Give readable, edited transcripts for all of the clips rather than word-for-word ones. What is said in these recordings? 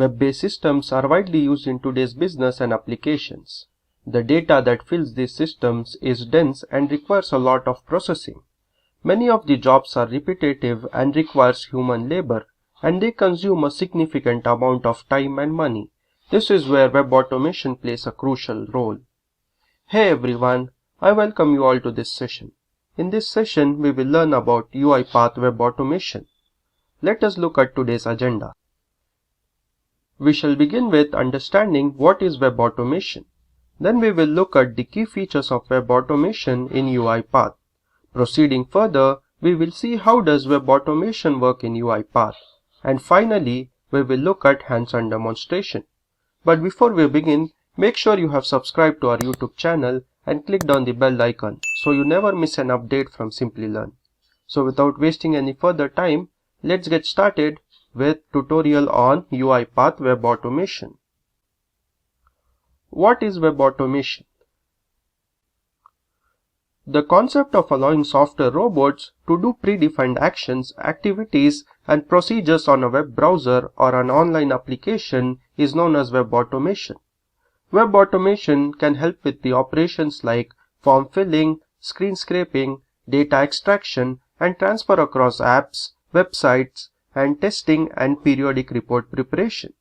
Web-based systems are widely used in today's business and applications. The data that fills these systems is dense and requires a lot of processing. Many of the jobs are repetitive and requires human labor, and they consume a significant amount of time and money. This is where web automation plays a crucial role. Hey everyone, I welcome you all to this session. In this session, we will learn about UiPath Web Automation. Let us look at today's agenda. We shall begin with understanding what is web automation. Then we will look at the key features of web automation in UiPath. Proceeding further, we will see how does web automation work in UiPath. And finally, we will look at hands-on demonstration. But before we begin, make sure you have subscribed to our YouTube channel and clicked on the bell icon so you never miss an update from Simplilearn. So without wasting any further time, let's get started with tutorial on UiPath Web Automation. What is web automation? The concept of allowing software robots to do predefined actions, activities, and procedures on a web browser or an online application is known as web automation. Web automation can help with the operations like form filling, screen scraping, data extraction, and transfer across apps, websites, and testing and periodic report preparation.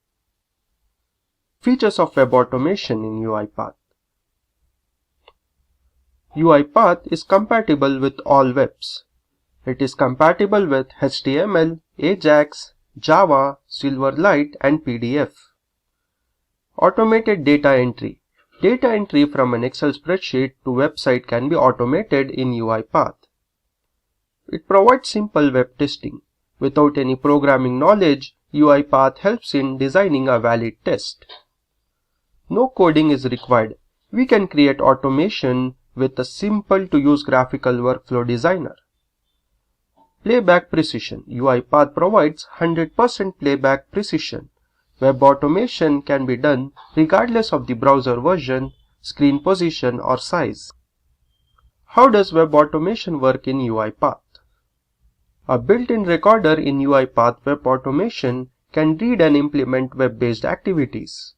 Features of web automation in UiPath. UiPath is compatible with all webs. It is compatible with HTML, Ajax, Java, Silverlight, and PDF. Automated data entry. Data entry from an Excel spreadsheet to website can be automated in UiPath. It provides simple web testing. Without any programming knowledge, UiPath helps in designing a valid test. No coding is required. We can create automation with a simple to use graphical workflow designer. Playback precision. UiPath provides 100% playback precision. Web automation can be done regardless of the browser version, screen position, or size. How does web automation work in UiPath? A built-in recorder in UiPath Web Automation can read and implement web-based activities.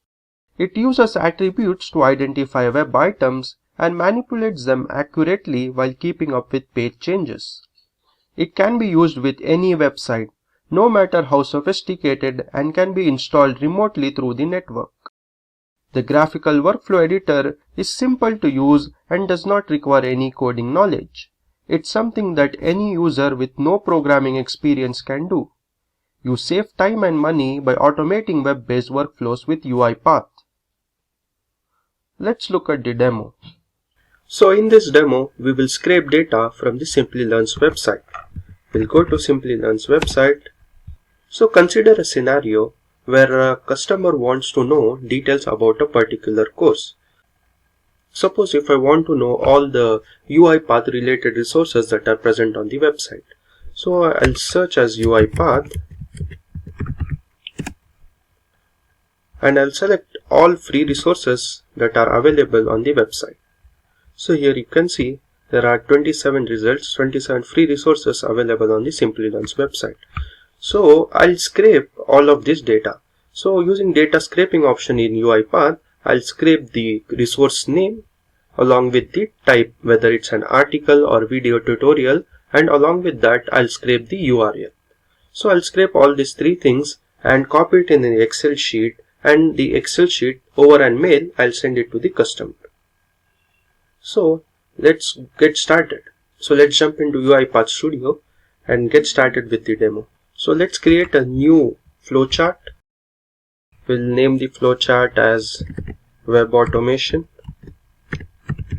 It uses attributes to identify web items and manipulates them accurately while keeping up with page changes. It can be used with any website, no matter how sophisticated, and can be installed remotely through the network. The graphical workflow editor is simple to use and does not require any coding knowledge. It's something that any user with no programming experience can do. You save time and money by automating web-based workflows with UiPath. Let's look at the demo. So in this demo, we will scrape data from the Simplilearn's website. We'll go to Simplilearn's website. So consider a scenario where a customer wants to know details about a particular course. Suppose if I want to know all the UiPath related resources that are present on the website. So I'll search as UiPath and I'll select all free resources that are available on the website. So here you can see there are 27 results, 27 free resources available on the Simplilearn's website. So I'll scrape all of this data. So using data scraping option in UiPath, I'll scrape the resource name along with the type, whether it's an article or video tutorial, and along with that I'll scrape the URL. So I'll scrape all these three things and copy it in an Excel sheet, and the Excel sheet over an mail I'll send it to the customer. So let's get started. So let's jump into UiPath Studio and get started with the demo. So let's create a new flowchart. We'll name the flowchart as Web Automation,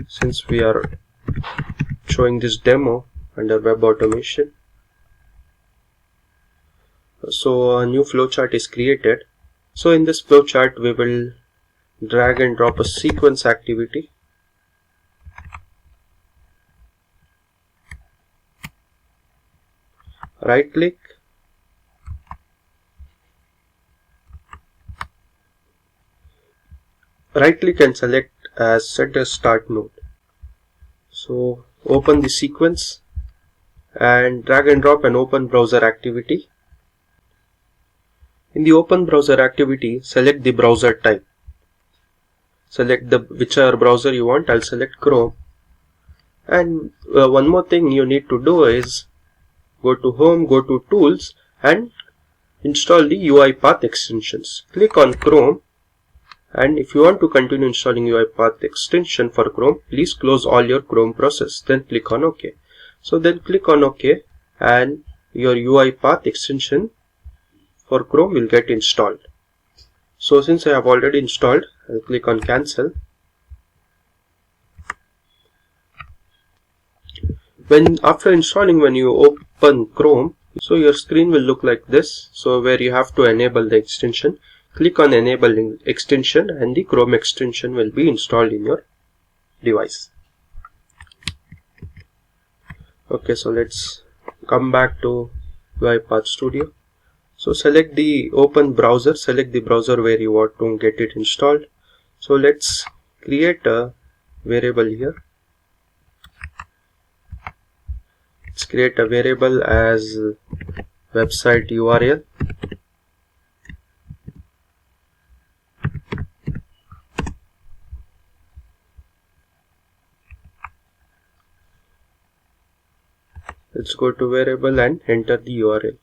since we are showing this demo under Web Automation. So a new flowchart is created. So in this flowchart, we will drag and drop a sequence activity. Right click, and select as set as start node. So open the sequence and drag and drop an open browser activity. In the open browser activity, select the browser type. Select the whichever browser you want. I'll select Chrome. And one more thing you need to do is go to Home, go to Tools and install the UiPath extensions. Click on Chrome, and if you want to continue installing UiPath extension for Chrome, please close all your Chrome process. Then click on OK. So then click on OK and your UiPath extension for Chrome will get installed. So since I have already installed, I'll click on Cancel. After installing, when you open Chrome, so your screen will look like this. So where you have to enable the extension, click on enabling extension and the Chrome extension will be installed in your device. Okay, so let's come back to UiPath Studio. So select the open browser, select the browser where you want to get it installed. So let's create a variable here. Let's create a variable as website URL. Let's go to variable and enter the URL.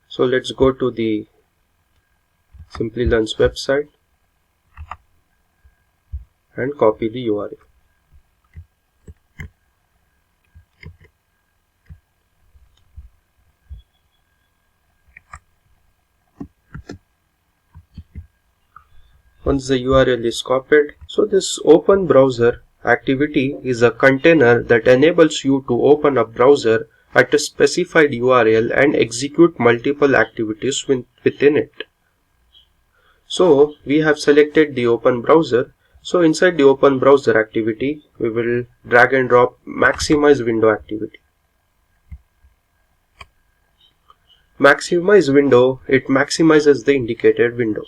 So let's go to the Simplilearn's website and copy the URL. Once the URL is copied, so this open browser activity is a container that enables you to open a browser at a specified URL and execute multiple activities within it. So we have selected the open browser. So inside the open browser activity, we will drag and drop maximize window activity. Maximize window, it maximizes the indicated window.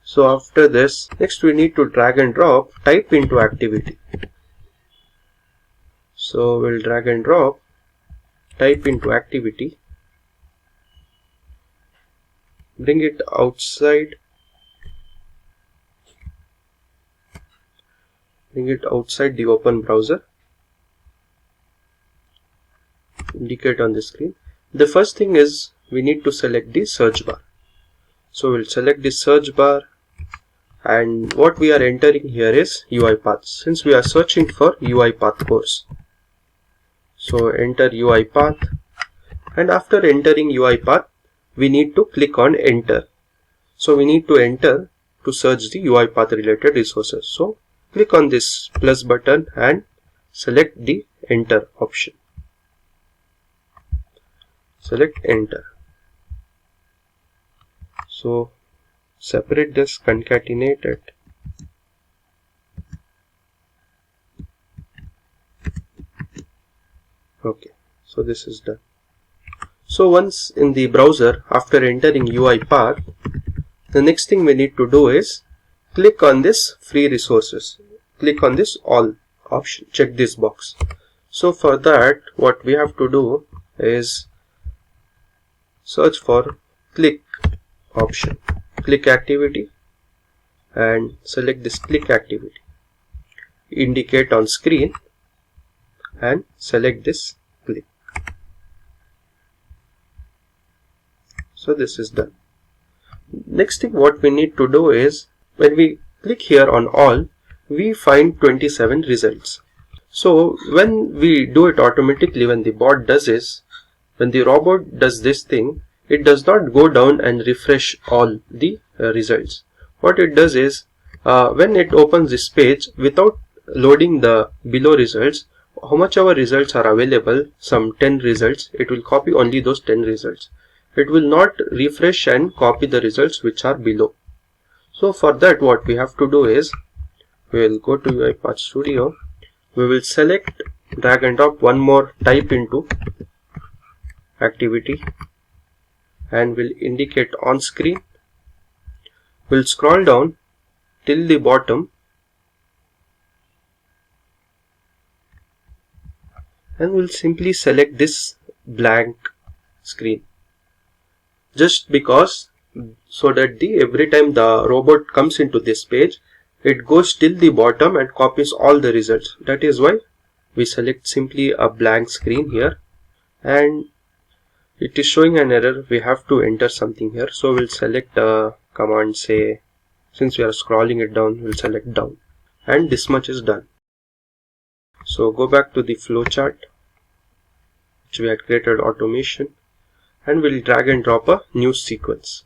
So after this, next we need to drag and drop type into activity. So we'll drag and drop type into activity, bring it outside, the open browser, indicate on the screen. The first thing is we need to select the search bar. So we'll select the search bar, and what we are entering here is UiPath, since we are searching for UiPath course. So enter UiPath, and after entering UiPath, we need to click on enter. So we need to enter to search the UiPath related resources. So click on this plus button and select the enter option. Select enter. So separate this, concatenate it. Okay, so this is done. So once in the browser, after entering UiPath, the next thing we need to do is click on this free resources. Click on this all option, check this box. So for that, what we have to do is search for click option, click activity, and select this click activity. Indicate on screen and select this click. So this is done. Next thing what we need to do is, when we click here on all, we find 27 results. So when we do it automatically, when the bot does this, when the robot does this thing, it does not go down and refresh all the results. What it does is, when it opens this page, without loading the below results, how much our results are available, some 10 results, it will copy only those 10 results. It will not refresh and copy the results which are below. So for that, what we have to do is, we will go to UiPath Studio, we will select, drag and drop one more type into activity, and will indicate on screen. We'll scroll down till the bottom, and we'll simply select this blank screen, just because, so that every time the robot comes into this page, it goes till the bottom and copies all the results. That is why we select simply a blank screen here, and it is showing an error. We have to enter something here, so we'll select a command, say, since we are scrolling it down, we'll select down, and this much is done. So go back to the flowchart which we had created, automation, and we'll drag and drop a new sequence.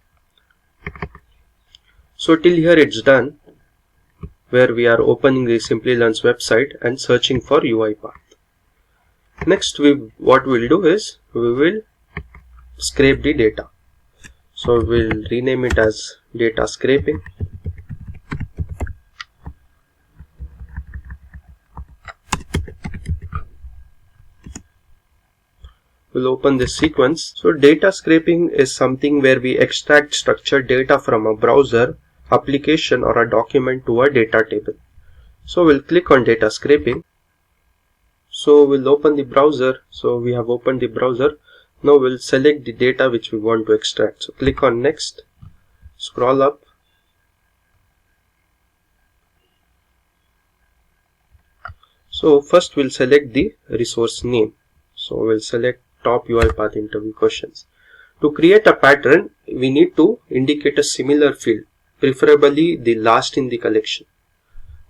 So till here it's done, where we are opening the Simplilearn's website and searching for UiPath. Next, what we'll do is we will scrape the data. So we'll rename it as data scraping. We'll open this sequence. So data scraping is something where we extract structured data from a browser, application, or a document to a data table. So we'll click on data scraping. So we'll open the browser. So we have opened the browser. Now we'll select the data which we want to extract. So click on next, scroll up, so first we'll select the resource name. So we'll select top UiPath interview questions. To create a pattern, we need to indicate a similar field, preferably the last in the collection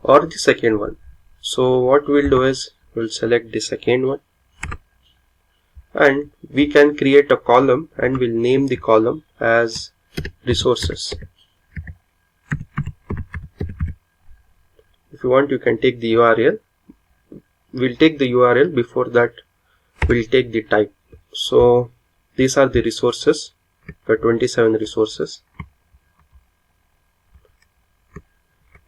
or the second one. So what we'll do is we'll select the second one, and we can create a column, and we'll name the column as resources. If you want, you can take the URL. We'll take the URL. Before that, we'll take the type. So these are the resources, the 27 resources.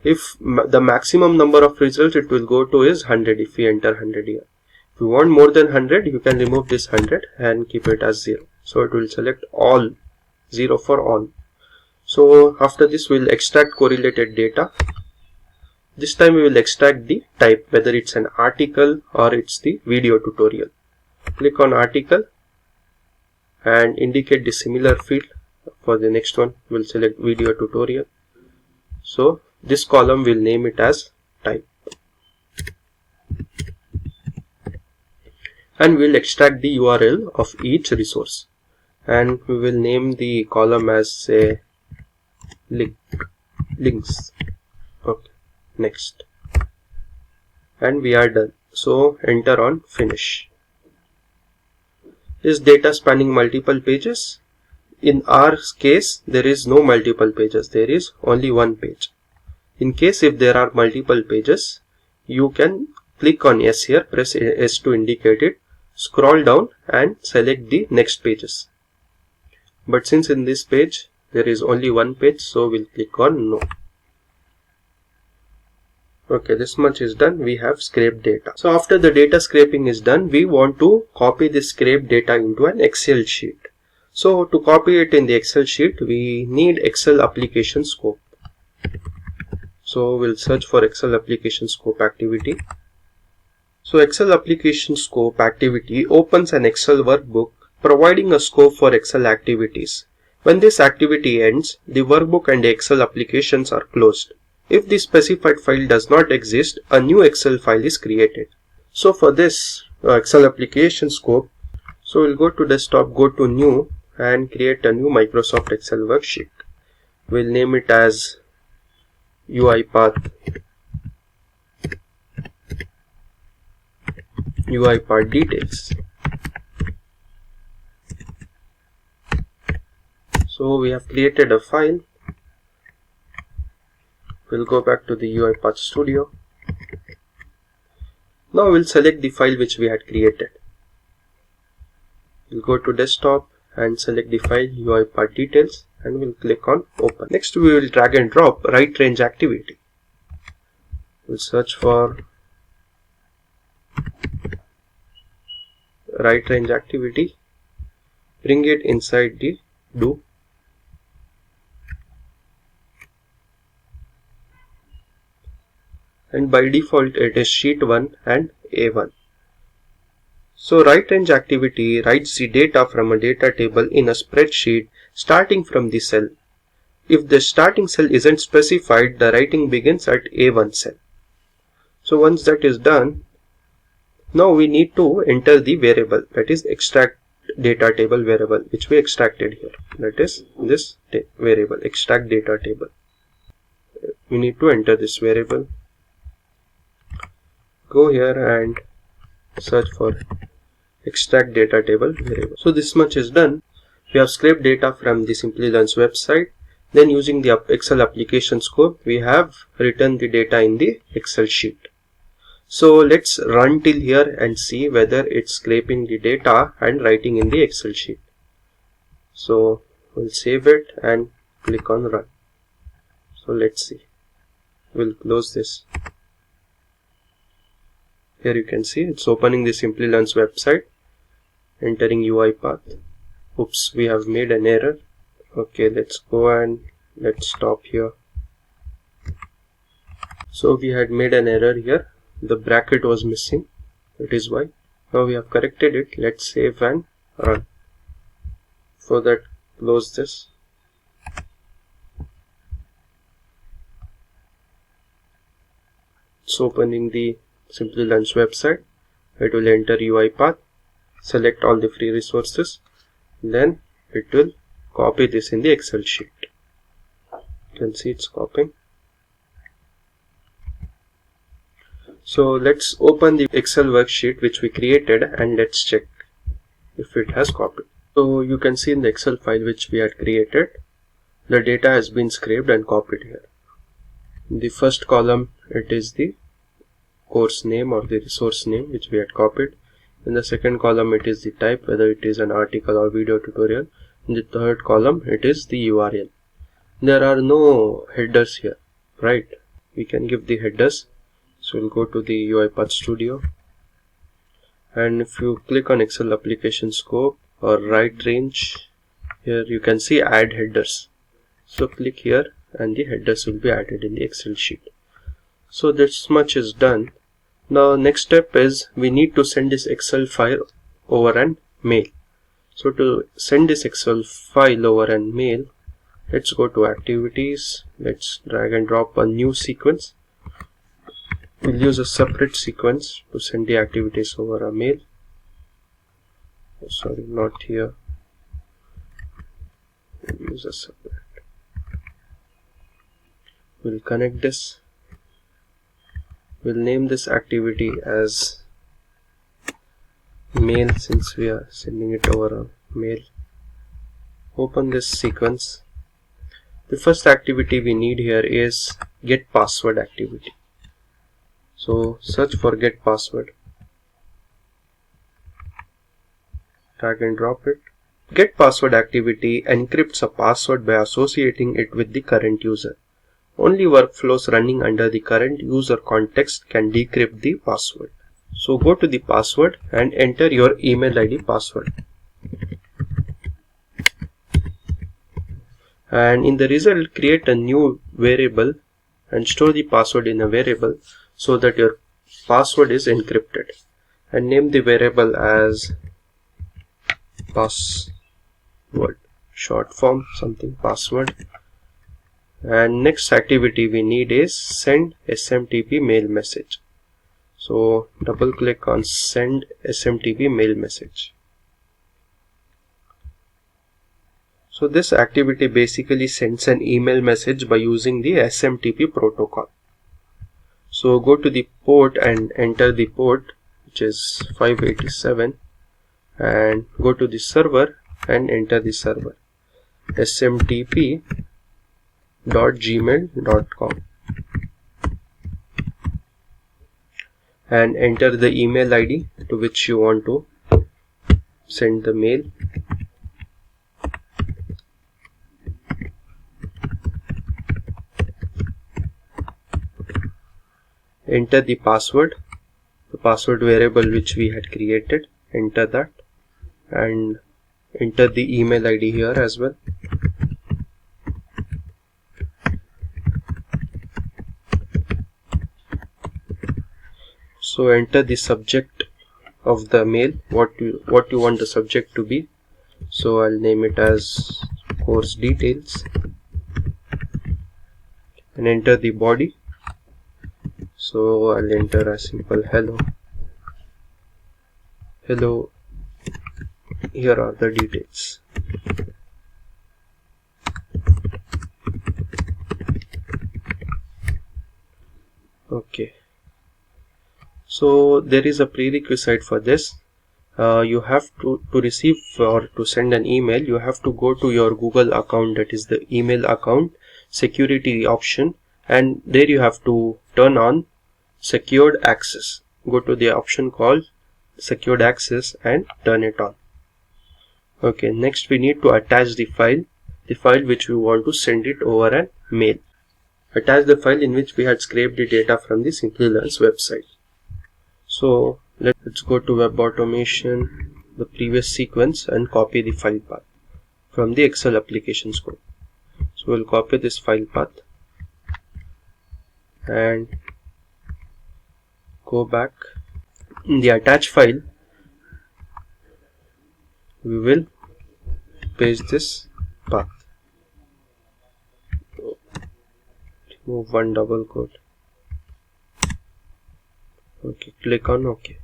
If the maximum number of results it will go to is 100, if we enter 100 here. If you want more than 100, you can remove this 100 and keep it as 0. So it will select all, 0 for all. So after this, we'll extract correlated data. This time we will extract the type, whether it's an article or it's the video tutorial. Click on article and indicate the similar field. For the next one, we'll select video tutorial. So this column, we'll name it as type, and we'll extract the URL of each resource, and we will name the column as, say, links. Okay, next, and we are done. So enter on finish. Is data spanning multiple pages? In our case, there is no multiple pages, there is only one page. In case if there are multiple pages, you can click on S here, press S to indicate it, scroll down and select the next pages. But since in this page there is only one page, so we'll click on no. Okay, this much is done. We have scraped data. So after the data scraping is done, we want to copy this scraped data into an Excel sheet. So to copy it in the Excel sheet, we need Excel application scope. So we'll search for Excel application scope activity. So Excel application scope activity opens an Excel workbook providing a scope for Excel activities. When this activity ends, the workbook and the Excel applications are closed. If the specified file does not exist, a new Excel file is created. So for this Excel application scope, so we'll go to desktop, go to new, and create a new Microsoft Excel worksheet. We'll name it as UiPath details. So we have created a file. We'll go back to the UiPath Studio. Now we'll select the file which we had created. We'll go to desktop and select the file UiPath details, and we'll click on open. Next, we will drag and drop right range activity. We'll search for right range activity, bring it inside the do, and by default it is sheet 1 and A1. So write range activity writes the data from a data table in a spreadsheet starting from the cell. If the starting cell isn't specified, the writing begins at A1 cell. So once that is done, now we need to enter the variable, that is extract data table variable, which we extracted here. That is this variable, extract data table. We need to enter this variable. Go here and search for extract data table variable. So this much is done. We have scraped data from the Simplilearn's website. Then using the Excel application scope, we have written the data in the Excel sheet. So let's run till here and see whether it's scraping the data and writing in the Excel sheet. So we'll save it and click on run. So let's see. We'll close this. Here you can see it's opening the Simplilearn's website, entering UiPath. Oops, we have made an error. Okay, let's go and let's stop here. So we had made an error here. The bracket was missing. That is why. Now we have corrected it. Let's save and run. For that, close this. It's opening the Simplilearn's website. It will enter UiPath, select all the free resources, then it will copy this in the Excel sheet. You can see it's copying. So let's open the Excel worksheet which we created and let's check if it has copied. So you can see in the Excel file which we had created, the data has been scraped and copied here. In the first column it is the course name or the resource name which we had copied. In the second column it is the type, whether it is an article or video tutorial. In the third column it is the URL. There are no headers here, right? We can give the headers. So we'll go to the UiPath Studio, and if you click on Excel application scope or write range, here you can see add headers. So click here and the headers will be added in the Excel sheet. So this much is done. Now next step is we need to send this Excel file over an mail. So to send this Excel file over an mail, let's go to activities. Let's drag and drop a new sequence. We'll use a separate sequence to send the activities over a mail. Oh, sorry, not here. We'll use a separate. We'll connect this. We'll name this activity as mail since we are sending it over a mail. Open this sequence. The first activity we need here is get password activity. So search for get password. Drag and drop it. Get password activity encrypts a password by associating it with the current user. Only workflows running under the current user context can decrypt the password. So go to the password and enter your email ID password. And in the result, create a new variable and store the password in a variable so that your password is encrypted. And name the variable as password, short form, something password. And next activity we need is send SMTP mail message. So double click on send SMTP mail message. So this activity basically sends an email message by using the SMTP protocol. So go to the port and enter the port, which is 587, and go to the server and enter the server smtp.gmail.com and enter the email ID to which you want to send the mail. Enter the password variable which we had created, enter that, and enter the email ID here as well. So enter the subject of the mail, what you want the subject to be. So I'll name it as course details and enter the body. So I'll enter a simple hello. Hello, here are the details. Okay, so there is a prerequisite for this. You have to receive or to send an email, you have to go to your Google account, that is the email account, security option, and there you have to turn on secured access. Go to the option called secured access and turn it on. Okay, next we need to attach the file which we want to send it over a mail. Attach the file in which we had scraped the data from the Simplilearn's website. So let's go to web automation, the previous sequence, and copy the file path from the Excel application scope. So we'll copy this file path and go back. In the attached file, we will paste this path. Remove one double quote. Okay, click on OK.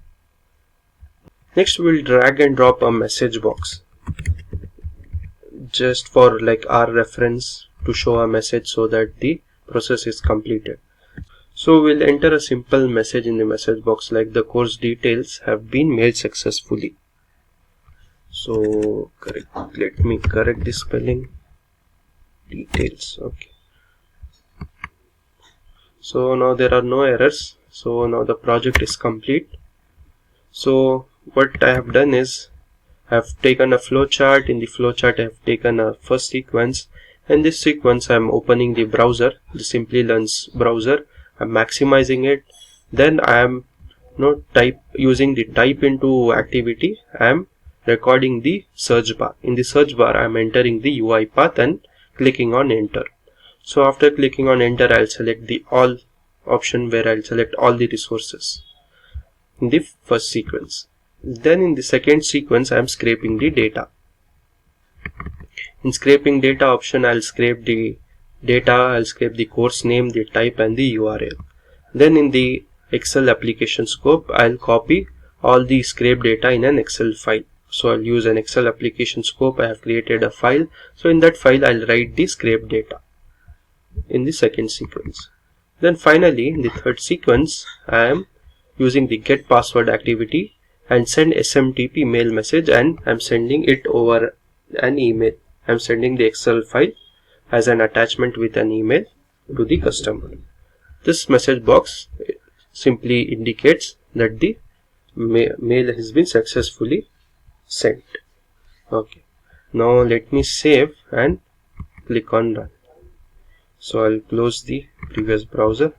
Next we'll drag and drop a message box just for like our reference to show a message so that the process is completed. So we'll enter a simple message in the message box like the course details have been mailed successfully. So let me correct the spelling. Details. Okay. So now there are no errors. So now the project is complete. So what I have done is I have taken a flowchart. In the flowchart I have taken a first sequence, and this sequence I am opening the browser, the Simplilearn's browser. I am maximizing it. Then I am using the type into activity. I am recording the search bar. In the search bar I am entering the UI path and clicking on enter. So after clicking on enter, I'll select the all option where I'll select all the resources in the first sequence. Then in the second sequence, I'm scraping the data. In scraping data option, I'll scrape the data, I'll scrape the course name, the type, and the URL. Then in the Excel application scope, I'll copy all the scraped data in an Excel file. So I'll use an Excel application scope. I have created a file. So in that file, I'll write the scraped data in the second sequence. Then finally, in the third sequence, I am using the get password activity and send SMTP mail message, and I'm sending it over an email. I'm sending the Excel file as an attachment with an email to the customer. This message box simply indicates that the mail has been successfully sent. Okay. Now let me save and click on run. So I'll close the previous browser.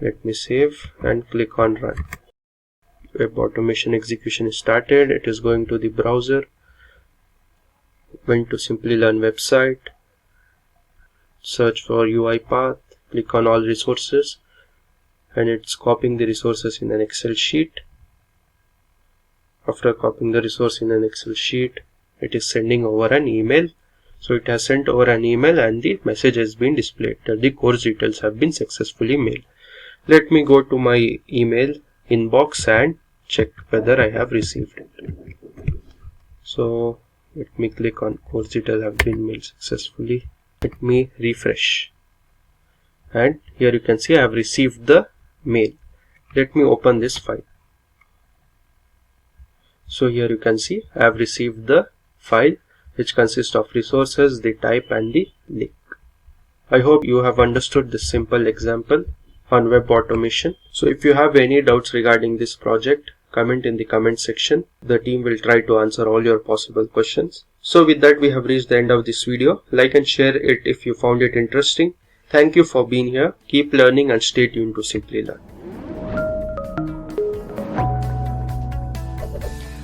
Let me save and click on run. Web automation execution is started. It is going to the browser. Went to Simplilearn website. Search for UI path. Click on all resources. And it's copying the resources in an Excel sheet. After copying the resource in an Excel sheet, it is sending over an email. So it has sent over an email and the message has been displayed that the course details have been successfully mailed. Let me go to my email inbox and check whether I have received it. So let me click on course details have been mailed successfully. Let me refresh. And here you can see I have received the mail. Let me open this file. So here you can see I have received the file, which consists of resources, the type, and the link. I hope you have understood this simple example on web automation. So if you have any doubts regarding this project, comment in the comment section. The team will try to answer all your possible questions. So with that, we have reached the end of this video. Like and share it if you found it interesting. Thank you for being here. Keep learning and stay tuned to Simplilearn.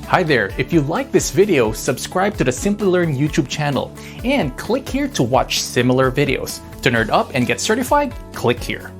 Hi there, if you like this video, subscribe to the Simplilearn YouTube channel and click here to watch similar videos. To nerd up and get certified, click here.